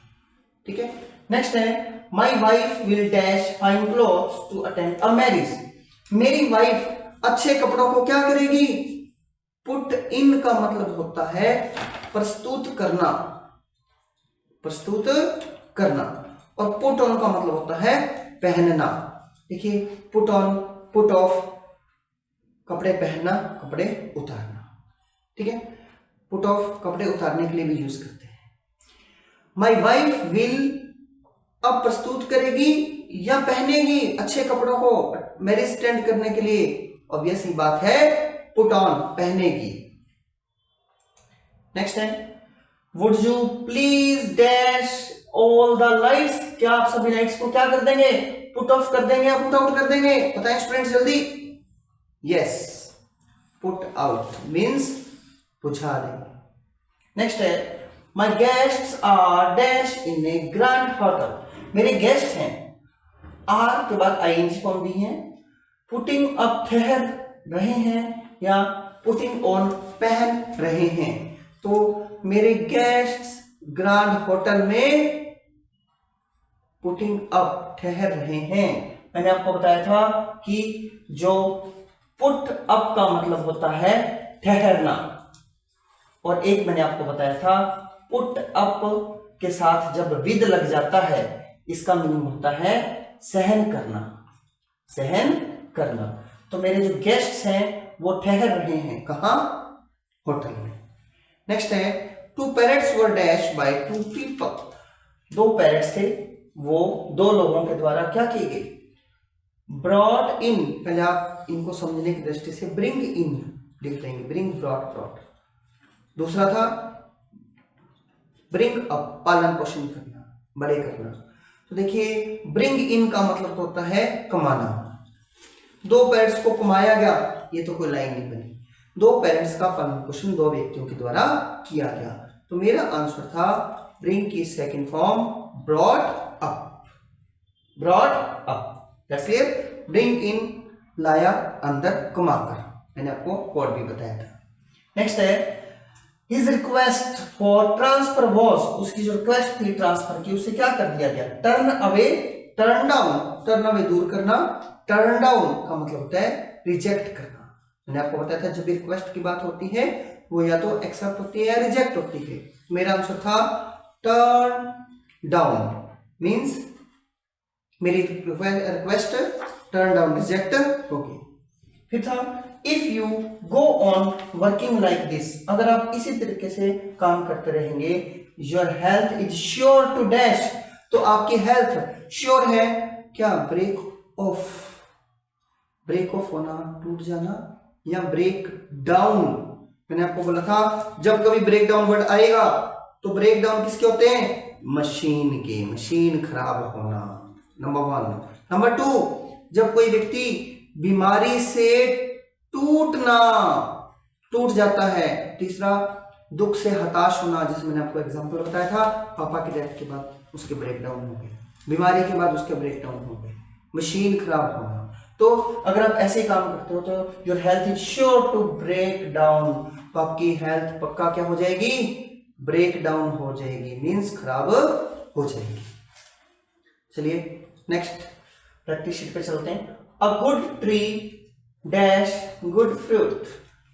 ठीक है। नेक्स्ट है my wife will dash fine clothes to attend a marriage, मेरी वाइफ अच्छे कपड़ों को क्या करेगी? पुट इन का मतलब होता है प्रस्तुत करना, प्रस्तुत करना, और पुट ऑन का मतलब होता है पहनना। देखिए पुट ऑन, पुट ऑफ कपड़े पहनना, कपड़े उतारना। ठीक है। पुट ऑफ कपड़े उतारने के लिए भी यूज करते हैं। माई वाइफ विल अब प्रस्तुत करेगी या पहनेगी अच्छे कपड़ों को मैरिज अटेंड करने के लिए? ऑब्वियस ही बात है पुट ऑन, पहनेगी। नेक्स्ट है would you please dash all the lights, क्या आप सभी लाइट्स को क्या कर देंगे? पुट ऑफ कर देंगे या पुट आउट कर देंगे? बताएं स्टूडेंट्स जल्दी। यस, पुट आउट मीन्स बुझा देंगे। नेक्स्ट है my guests are dash in a grand hotel, मेरे गेस्ट हैं, आर के बाद आईएनजी फॉर्म दी है, पुटिंग अप ठहर रहे हैं या पुटिंग ऑन पहन रहे हैं। तो मेरे गेस्ट्स ग्रैंड होटल में पुटिंग अप ठहर रहे हैं। मैंने आपको बताया था कि जो पुट अप का मतलब होता है ठहरना, और एक मैंने आपको बताया था पुट अप के साथ जब विद लग जाता है इसका मीनिंग होता है सहन करना, सहन करना। तो मेरे जो गेस्ट्स हैं वो ठहर रहे हैं कहां? होटल में। नेक्स्ट है two parrots were dash by two people, दो पैरेट्स थे वो दो लोगों के द्वारा क्या की गई? ब्रॉट इन, पहले आप इनको समझने की दृष्टि से ब्रिंग इन लिख लेंगे, ब्रिंग, ब्रॉट, ब्रॉट। दूसरा था ब्रिंग अप, पालन पोषण करना, बड़े करना। तो देखिए ब्रिंग इन का मतलब होता है कमाना। दो पेरेंट्स को कमाया गया, ये तो कोई लाइन नहीं बनी। दो पेरेंट्स का पालन पोषण दो व्यक्तियों के द्वारा किया गया। तो मेरा आंसर था ब्रिंग की second form brought up, brought up. That's clear. Bring in लाया अंदर, कमाकर, मैंने आपको कोड भी बताया था। नेक्स्ट है his request for transfer was, उसकी जो रिक्वेस्ट थी ट्रांसफर की उसे क्या कर दिया गया? Turn away, turn down, turn away दूर करना, टर्न डाउन का मतलब होता है रिजेक्ट करना। मैंने आपको बताया था जब भी रिक्वेस्ट की बात होती है वो या तो एक्सेप्ट होती है या रिजेक्ट होती है। मेरा आंसर था टर्न डाउन, मीन्स मेरी रिक्वेस्ट टर्न डाउन रिजेक्ट होगी। फिर था if you go on working like this, अगर आप इसी तरीके से काम करते रहेंगे, your health is sure to dash, तो आपकी हेल्थ श्योर है क्या, ब्रेक ऑफ होना, टूट जाना, या ब्रेक डाउन। मैंने आपको बोला था जब कभी ब्रेक डाउन वर्ड आएगा तो ब्रेक डाउन किसके होते हैं, मशीन के, मशीन खराब होना, नंबर 1। नंबर 2, जब कोई व्यक्ति बीमारी से टूट जाता है। तीसरा, दुख से हताश होना, जिसमें मैंने आपको एग्जांपल बताया था, पापा की डेथ के बाद उसके ब्रेक डाउन हो गए, बीमारी के बाद उसके ब्रेक डाउन हो गए, मशीन खराब होना। तो अगर आप ऐसे काम करते हो तो your health is sure to break down, तो आपकी हेल्थ पक्का क्या हो जाएगी, ब्रेक डाउन हो जाएगी, मीन्स खराब हो जाएगी। चलिए नेक्स्ट प्रैक्टिस शीट पे चलते हैं। A good tree dash good fruit.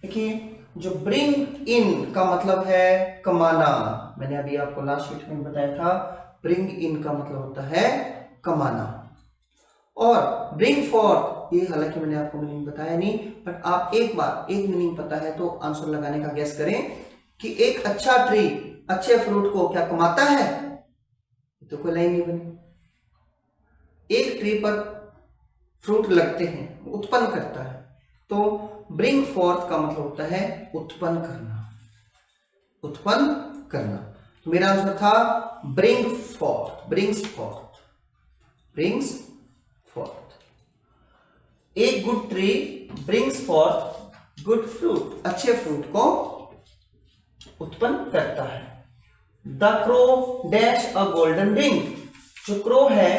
देखिए जो ब्रिंग इन का मतलब है कमाना, मैंने अभी आपको लास्ट शीट में बताया था ब्रिंग इन का मतलब होता है कमाना, और ब्रिंग फॉर्थ ये हालांकि मैंने आपको मीनिंग बताया नहीं, बट आप एक मीनिंग पता है तो आंसर लगाने का गेस करें कि एक अच्छा ट्री अच्छे फ्रूट को क्या कमाता है, तो कोई लाइन नहीं बनी। एक ट्री पर फ्रूट लगते हैं, उत्पन्न करता है, तो ब्रिंग फोर्थ का मतलब होता है उत्पन्न करना। तो मेरा आंसर था ब्रिंग्स फॉर्थ। एक good tree brings forth good fruit, अच्छे फ्रूट को उत्पन्न करता है। The crow dash a golden ring. जो क्रो है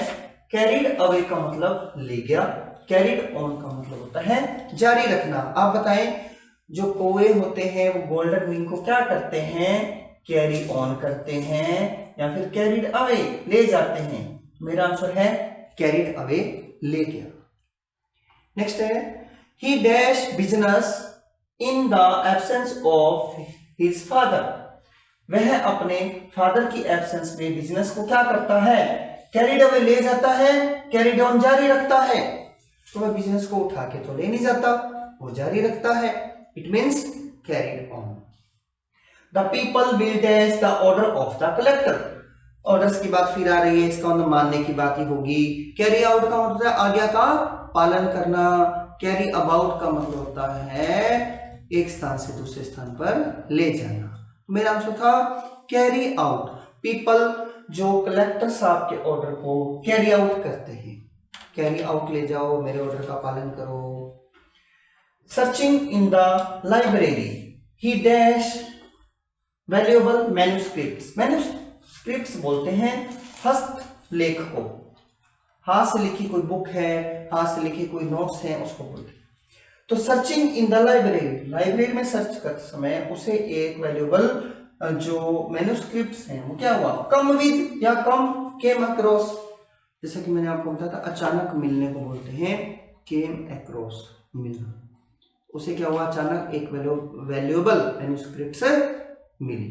कैरिड अवे का मतलब ले गया, कैरिड ऑन का मतलब होता है जारी रखना। आप बताएं जो कौवे होते हैं वो गोल्डन रिंग को क्या करते हैं, कैरी ऑन करते हैं या फिर कैरिड अवे ले जाते हैं। मेरा आंसर है कैरिड अवे, ले गया। नेक्स्ट है ही dash business in the absence of his father. वह अपने फादर की एब्सेंस में बिजनेस को क्या करता है, कैरिड अवे ले जाता है, कैरिड ऑन जारी रखता है। तो वह बिजनेस को उठा के तो ले नहीं जाता, वो जारी रखता है, it means carried on. The people will dash the order of the collector. Orders की बात फिर आ रही है, इसका मतलब मानने की बात ही होगी। कैरी आउट का मतलब है आज्ञा का पालन करना, कैरी अबाउट का मतलब होता है एक स्थान से दूसरे स्थान पर ले जाना। मेरा आंसर था कैरी आउट। पीपल जो कलेक्टर साहब के ऑर्डर को कैरी आउट करते हैं, कैरी आउट ले जाओ, मेरे ऑर्डर का पालन करो। Searching in the library he dash valuable manuscripts. Manuscripts बोलते हैं हस्तलेख को, हाथ से लिखी कोई बुक है, हाथ से लिखी कोई नोट्स है, उसको बोलते हैं। तो searching in the library, library में सर्च करते समय उसे एक वैल्यूएबल जो मैन्युस्क्रिप्ट्स हैं वो क्या हुआ, कम विद या कम केम अक्रॉस। जैसा कि मैंने आपको बताया था अचानक मिलने को बोलते हैं केम अक्रॉस, मिलना। उसे क्या हुआ, अचानक एक वैल्यूएबल मैन्युस्क्रिप्ट्स मिली।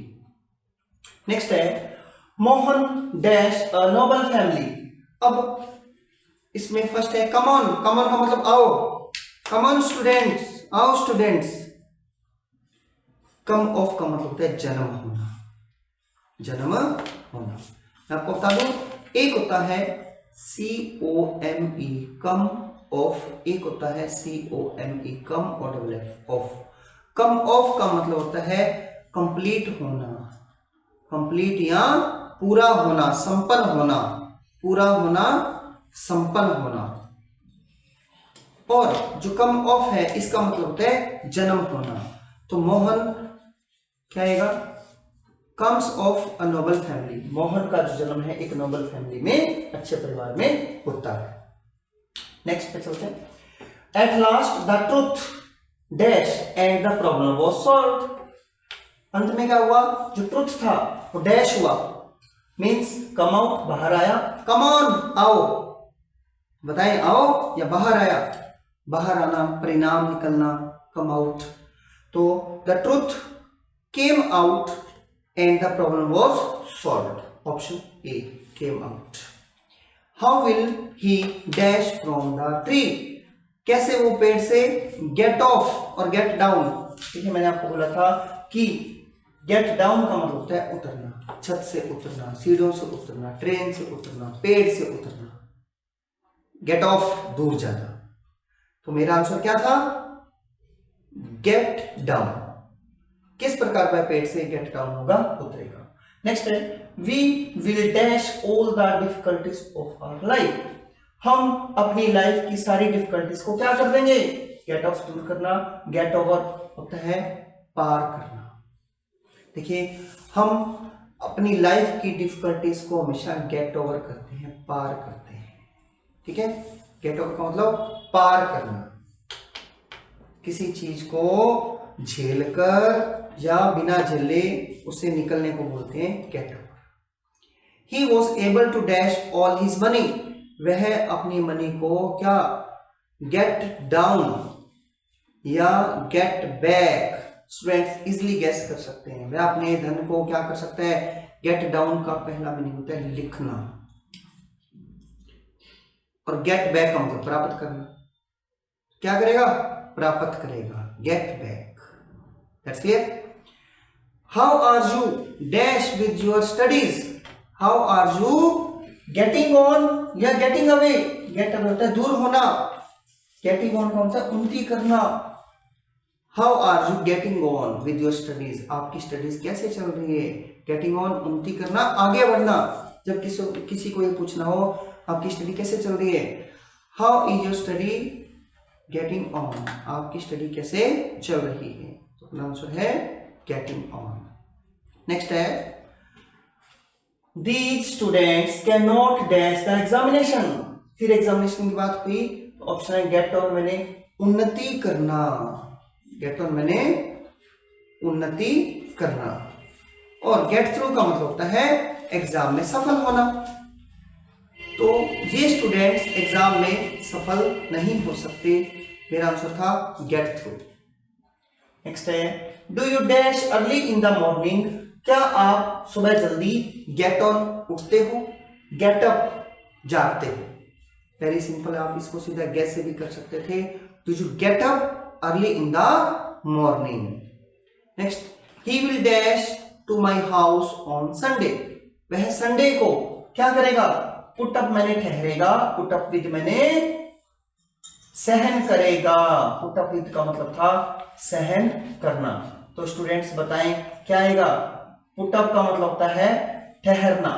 नेक्स्ट है Mohan dash a Nobel family. अब इसमें फर्स्ट है कमॉन, कमॉन का मतलब आओ, कमॉन स्टूडेंट्स, आओ स्टूडेंट्स। कम ऑफ का मतलब होता है जन्म होना, जन्म होना। मैं आपको बता दूं, एक होता है COME कम ऑफ, एक होता है COME कम और double F of. Come of का मतलब होता है कंप्लीट होना, कंप्लीट या पूरा होना, संपन्न होना, पूरा होना, संपन्न होना। और जो कम ऑफ है इसका मतलब होता है जन्म होना। तो मोहन क्या आएगा, comes of a Nobel family. Mohan का जो जन्म है एक नोबल फैमिली में, अच्छे परिवार में होता है। नेक्स्ट पे चलते हैं। At last the truth dash and the problem was solved. अंत में क्या हुआ, जो ट्रूथ था वो डैश हुआ, मीन्स कम आउट, बाहर आया। कम ऑन, आओ, बताएं आओ या बाहर आया। बाहर आना, परिणाम निकलना, कम आउट। तो the truth came out and the problem was solved. Option A came out. How will he dash from the tree, कैसे वो पेड़ से गेट ऑफ और गेट डाउन। ठीक है, मैंने आपको बोला था कि गेट डाउन का मतलब होता है उतरना, छत से उतरना, सीढ़ियों से उतरना, ट्रेन से उतरना, पेड़ से उतरना। गेट ऑफ दूर जाना। तो मेरा आंसर क्या था? Get down. किस प्रकार का पेड़ से गेट डाउन होगा? उतरेगा। नेक्स्ट है we will dash all the difficulties of our life, हम अपनी लाइफ की सारी डिफिकल्टीज को क्या कर देंगे? गेट ऑफ दूर करना, गेट ओवर होता है पार करना। देखिए, हम अपनी लाइफ की डिफिकल्टीज को हमेशा गेट ओवर करते हैं, पार करते हैं। ठीक है, गेट ओवर का मतलब पार करना, किसी चीज को झेलकर या बिना झेले उससे निकलने को बोलते हैं get over. He was able to dash all his money, वह अपनी मनी को क्या गेट डाउन या get back. Students easily guess कर सकते हैं, वह अपने धन को क्या कर सकता है? गेट डाउन का पहला मीनिंग होता है लिखना, और गेट बैक का मतलब प्राप्त करना। क्या करेगा? प्राप्त करेगा, get back. That's clear. How are you dash with your studies, how are you getting on या गेटिंग अवे। गेट अवे होता है दूर होना, गेटिंग ऑन कौन सा? उन्नति करना। How are you getting on with your studies, आपकी स्टडीज कैसे चल रही है? गेटिंग ऑन उन्नति करना, आगे बढ़ना। जब किसी को ये पूछना हो आपकी स्टडी कैसे चल रही है, how is your study getting on, आपकी स्टडी कैसे चल रही है? तो आंसर है गेटिंग ऑन। नेक्स्ट है these students cannot dash the examination, फिर एग्जामिनेशन की बात हुई। ऑप्शन है गेट ऑन मैंने उन्नति करना, गेट ऑन मैंने उन्नति करना, और गेट थ्रू का मतलब होता है एग्जाम में सफल होना। तो ये स्टूडेंट्स एग्जाम में सफल नहीं हो सकते, मेरा आंसर था गेट थ्रू। नेक्स्ट है do you dash early in the morning, क्या आप सुबह जल्दी गेट ऑन उठते हो, गेट अप जागते हो? वेरी सिंपल, आप इसको सीधा गेस से भी कर सकते थे। Do you get up early in the morning. Next he will dash to my house on Sunday, वह संडे को क्या करेगा? पुट अप मैंने ठहरेगा, पुट अप विद मैंने सहन करेगा। पुट अप विद का मतलब था सहन करना। तो स्टूडेंट्स बताएं क्या आएगा? पुट अप का मतलब होता है ठहरना,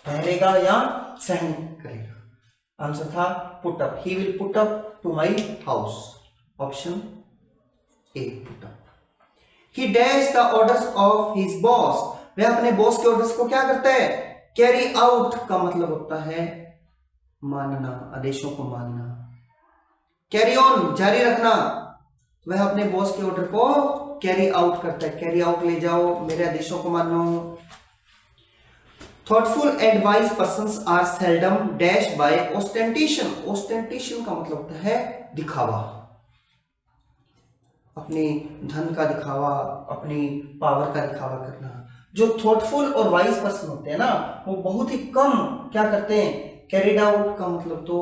ठहरेगा या सहन करेगा। आंसर था put up. He will put up to my house. Option A put up. He dash the orders of his boss, वह अपने बॉस के ऑर्डर्स को क्या करता है? कैरी आउट का मतलब होता है मानना, आदेशों को मानना। कैरी ऑन जारी रखना, वह अपने बॉस के ऑर्डर को कैरी आउट करता है, कैरी आउट ले जाओ, मेरे आदेशों को मानो। Thoughtful and wise persons are seldom dash by ostentation, ostentation का मतलब होता है दिखावा, अपने धन का दिखावा, अपनी पावर का दिखावा करना। जो थॉटफुल और वाइज पर्सन होते हैं ना, वो बहुत ही कम क्या करते हैं? कैरिड आउट का मतलब तो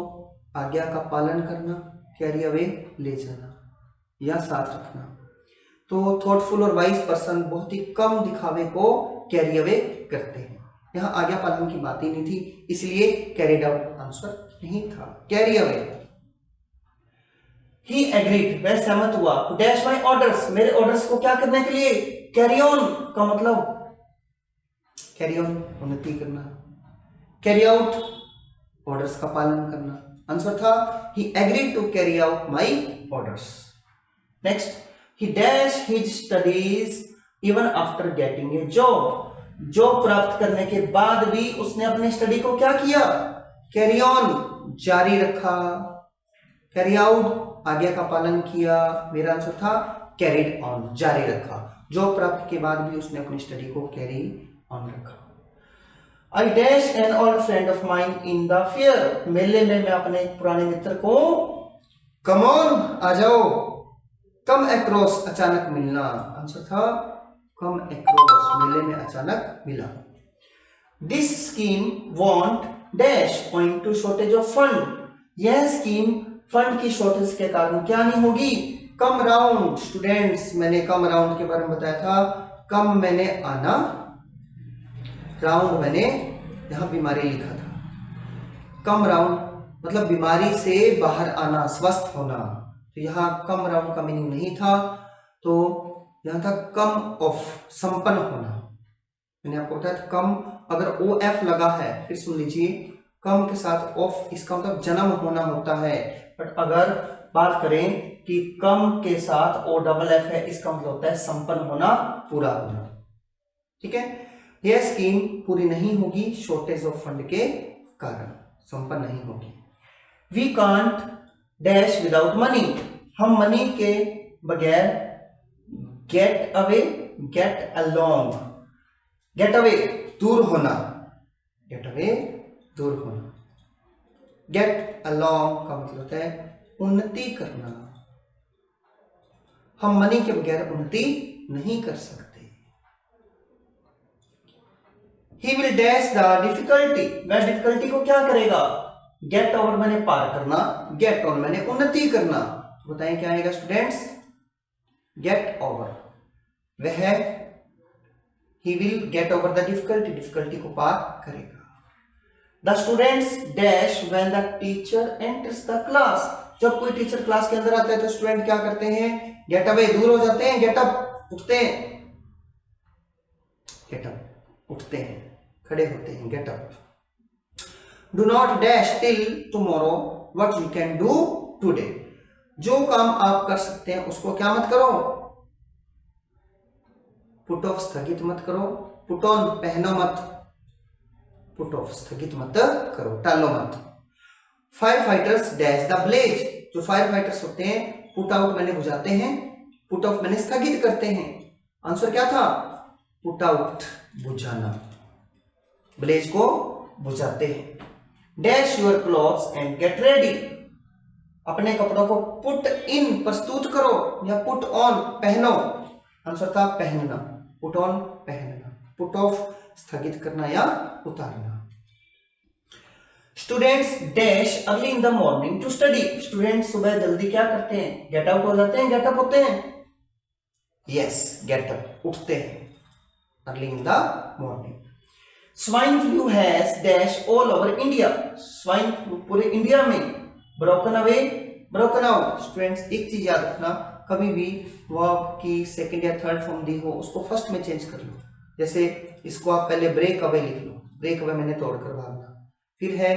आज्ञा का पालन करना, कैरी अवे ले जाना या साथ रखना। तो थॉटफुल और वाइज पर्सन बहुत ही कम दिखावे को कैरी अवे करते हैं। यहाँ आज्ञा पालन की बात ही नहीं थी, इसलिए कैरिड आउट आंसर नहीं था, कैरी अवे। ही एग्रीड, वह सहमत हुआ। डैश माई ऑर्डर्स, मेरे ऑर्डर्स को क्या करने के लिए? कैरी ऑन का मतलब कैरी ऑन उन्नति करना, कैरी आउट ऑर्डर्स का पालन करना। आंसर था he agreed to carry out my orders. Next, he dash his studies even after getting a job, job प्राप्त करने के बाद भी उसने अपनी स्टडी को क्या किया? कैरी ऑन जारी रखा, कैरी आउट आज्ञा का पालन किया। मेरा आंसर था कैरिड ऑन जारी रखा, जॉब प्राप्त के बाद भी उसने अपनी स्टडी को कैरी ऑन रखा। I dash an old friend of mine in the fair, मेले में मैं अपने पुराने मित्र को कम ऑन, आ जाओ। कम अक्रॉस, अचानक मिलना। आंसर था कम अक्रॉस, मेले में अचानक मिला। This scheme won't dash owing to shortage of fund. यह स्कीम फंड की शॉर्टेज के कारण क्या नहीं होगी? Come round. स्टूडेंट्स, मैंने कम राउंड के बारे में बताया था। कम मैंने आना, राउंड मैंने यहां बीमारी लिखा था। कम राउंड मतलब बीमारी से बाहर आना, स्वस्थ होना। तो यहाँ कम राउंड का मीनिंग नहीं था, तो यहाँ था कम ऑफ, संपन्न होना। मैंने आपको बताया था कम अगर ओ एफ लगा है, फिर सुन लीजिए, कम के साथ ऑफ, इसका मतलब जन्म होना होता है। बट अगर बात करें कि कम के साथ ओ डबल एफ है, इसका मतलब होता है संपन्न होना, पूरा होना। ठीक है, यह स्कीम पूरी नहीं होगी शॉर्टेज ऑफ फंड के कारण, संपन्न नहीं होगी। We can't dash without money. हम मनी के बगैर get away, get along, get away दूर होना, गेट अवे दूर होना। गेट अलोंग का मतलब होता है उन्नति करना। हम मनी के बगैर उन्नति नहीं कर सकते। He will dash the difficulty। वह डिफिकल्टी को क्या करेगा? गेट ओवर मैंने पार करना, गेट ऑन मैंने उन्नति करना। तो बताएं क्या आएगा स्टूडेंट्स? Get over. वह he will get over the difficulty, difficulty को पार करेगा। The students dash when the teacher enters the class। जब कोई टीचर क्लास के अंदर आता है तो स्टूडेंट क्या करते हैं? गेट अवे, दूर हो जाते हैं। गेट अप, उठते हैं। गेट अप, उठते हैं, खड़े होते हैं। Get up. Do not dash till tomorrow what you can do today. जो काम आप कर सकते हैं उसको क्या मत करो? पुट ऑफ, स्थगित मत करो। पुट ऑन, पहनो मत। पुट ऑफ, स्थगित मत करो, टालो मत। Fire fighters dash the blaze. जो फायर फाइटर्स होते हैं, पुट आउट मैंने बुझाते हैं, पुट ऑफ मैंने स्थगित करते हैं। आंसर क्या था? पुट आउट, बुझाना, ब्लेज को बुझाते हैं। Dash your clothes and get ready. अपने कपड़ों को पुट इन, प्रस्तुत करो, या पुट ऑन, पहनो। आंसर था पहनना, पुट ऑन, पहनना। पुट ऑफ, स्थगित करना या उतारना। Students dash early in the morning to study. Students सुबह जल्दी क्या करते हैं? गेट आउट हो जाते हैं, गेट अप होते हैं। यस, गेट अप, उठते हैं early in the morning. Swine flu has dash all over India. Swine flu पूरे इंडिया में, broken away, broken out. Students एक चीज याद रखना, कभी भी वर्ब की सेकंड या थर्ड फॉर्म दी हो उसको फर्स्ट में चेंज कर लो। जैसे इसको आप पहले ब्रेक अवे लिख लो, ब्रेक अवे मैंने तोड़कर भागना। फिर है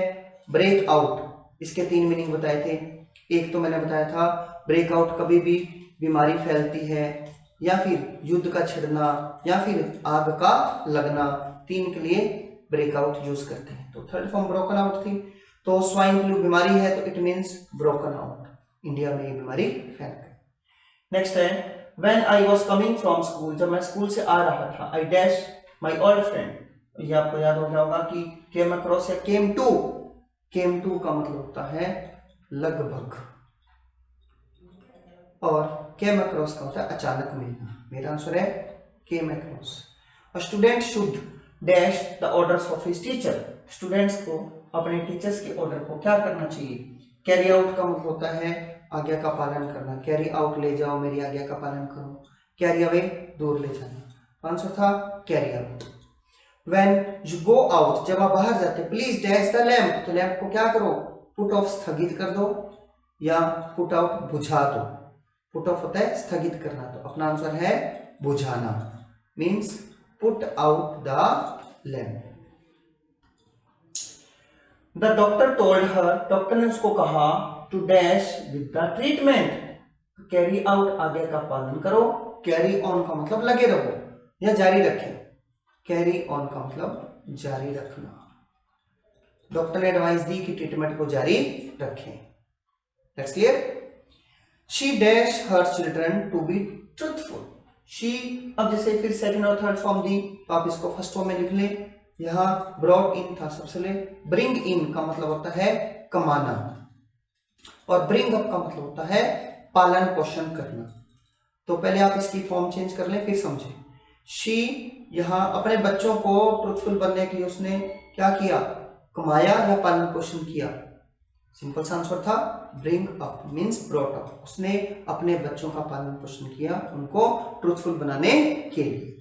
ब्रेक आउट, इसके 3 मीनिंग बताए थे। एक तो मैंने बताया था ब्रेक आउट कभी भी बीमारी फैलती है, या फिर युद्ध का छिड़ना, या फिर आग का लगना। 3 के लिए ब्रेकआउट यूज करते हैं। तो थर्ड फॉर्म ब्रोकन आउट थी। तो स्वाइन फ्लू बीमारी है तो it means broken out, India में ये बीमारी फैल गई। नेक्स्ट है when I was coming from school. जब मैं स्कूल से आ रहा था, I dash my old friend. ये आपको याद हो गया होगा कि केम अक्रॉस या केम टू। केम टू का मतलब होता है लगभग, और केम अक्रॉस का होता है अचानक मिलना। मेरा आंसर है came across. A student should dash the orders of his teacher। Students को अपने टीचर्स के ऑर्डर को क्या करना चाहिए? कैरी आउट का मतलब होता है आज्ञा का पालन करना। कैरी आउट, ले जाओ, मेरी आज्ञा का पालन करो। कैरी अवे, दूर ले जाना। आंसर था carry out. When you go out, जब आप बाहर जाते, प्लीज डैश द लैम्प। तो लैम्प को क्या करो? पुट ऑफ, स्थगित कर दो, या पुट आउट, बुझा दो। पुट ऑफ होता है स्थगित करना, तो अपना आंसर है बुझाना, means put out the lamp. The doctor told her, doctor ने उसको कहा, to dash with the treatment. Carry out, आगे का पालन करो। कैरी ऑन का मतलब लगे रहो या जारी रखें। कैरी ऑन का मतलब जारी रखना। डॉक्टर ने एडवाइस दी कि ट्रीटमेंट को जारी रखें। That's clear. She dash her children to be truthful. She, अब जैसे फिर सेकंड और थर्ड फॉर्म दी तो आप इसको फर्स्ट फॉर्म में लिख लें। यहां ब्रॉट इन था सबसे ले। ब्रिंग इन का मतलब होता है कमाना। और ब्रिंग अप का मतलब होता है पालन पोषण करना। तो पहले आप इसकी फॉर्म चेंज कर लें फिर समझें। शी यहाँ अपने बच्चों को ट्रूथफुल बनने के लिए उसने क्या किया, कमाया या पालन पोषण किया? सिंपल सा आंसर था bring up means brought up. उसने अपने बच्चों का पालन पोषण किया उनको ट्रूथफुल बनाने के लिए।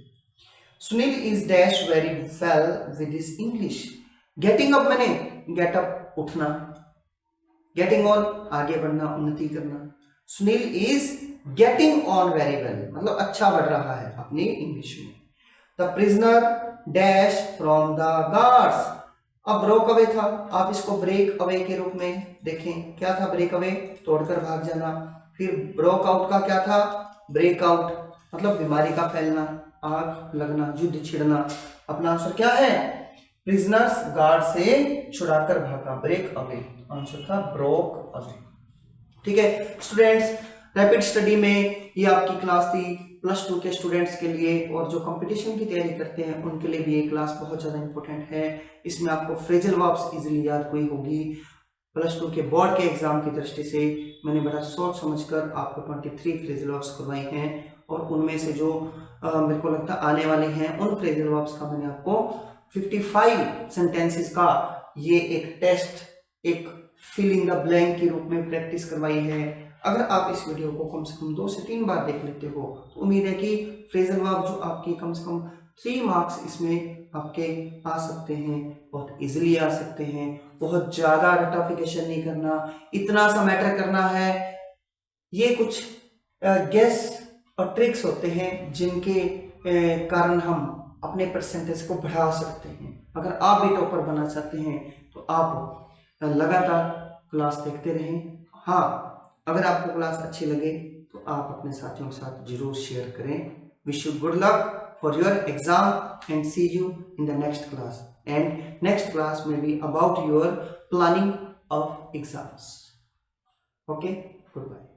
Sunil is dash very well with his English. Getting up मैंने गेट अप उठना, गेटिंग ऑन आगे बढ़ना, उन्नति करना। Sunil is getting on very well मतलब अच्छा बढ़ रहा है अपनी इंग्लिश में। The prisoner dash from the guards. अब ब्रोक अवे था, आप इसको ब्रेक अवे के रूप में देखें। क्या था ब्रेक अवे? तोड़कर भाग जाना। फिर ब्रोक आउट का क्या था? ब्रेक आउट मतलब बीमारी का फैलना, आग लगना, युद्ध छिड़ना। अपना आंसर क्या है? प्रिजनर्स गार्ड से छुड़ाकर भागा, ब्रेक अवे। आंसर था ब्रोक अवे। ठीक है स्टूडेंट्स, रैपिड स्टडी में ये आपकी क्लास थी प्लस 2 के स्टूडेंट्स के लिए, और जो कंपटीशन की तैयारी करते हैं उनके लिए भी ये क्लास बहुत ज़्यादा इंपॉर्टेंट है। इसमें आपको फ्रेजल वर्ब्स इजीली याद हुई होगी। प्लस 2 के बोर्ड के एग्जाम की दृष्टि से मैंने बड़ा सोच समझकर आपको 23 फ्रेजल वर्ब्स करवाए हैं, और उनमें से जो मेरे को लगता आने वाले हैं उन फ्रेजल वर्ब्स का मैंने आपको 55 सेंटेंसेस का ये एक टेस्ट, एक फिल इन द ब्लैंक के रूप में प्रैक्टिस करवाई है। अगर आप इस वीडियो को कम से कम 2 से 3 बार देख लेते हो तो उम्मीद है कि फ्रेजल वर्ब जो आपकी कम से कम 3 मार्क्स इसमें आपके आ सकते हैं, बहुत इजीली आ सकते हैं। बहुत ज़्यादा रटाफिकेशन नहीं करना, इतना सा मैटर करना है। ये कुछ गेस और ट्रिक्स होते हैं जिनके कारण हम अपने परसेंटेज को बढ़ा सकते हैं। अगर आप भी टॉपर बनना चाहते हैं तो आप लगातार क्लास देखते रहें। हाँ, अगर आपको क्लास अच्छी लगे तो आप अपने साथियों के साथ जरूर शेयर करें। Wish you good luck for your exam and see you in the next class, and next class may be about your planning of exams. Okay, goodbye.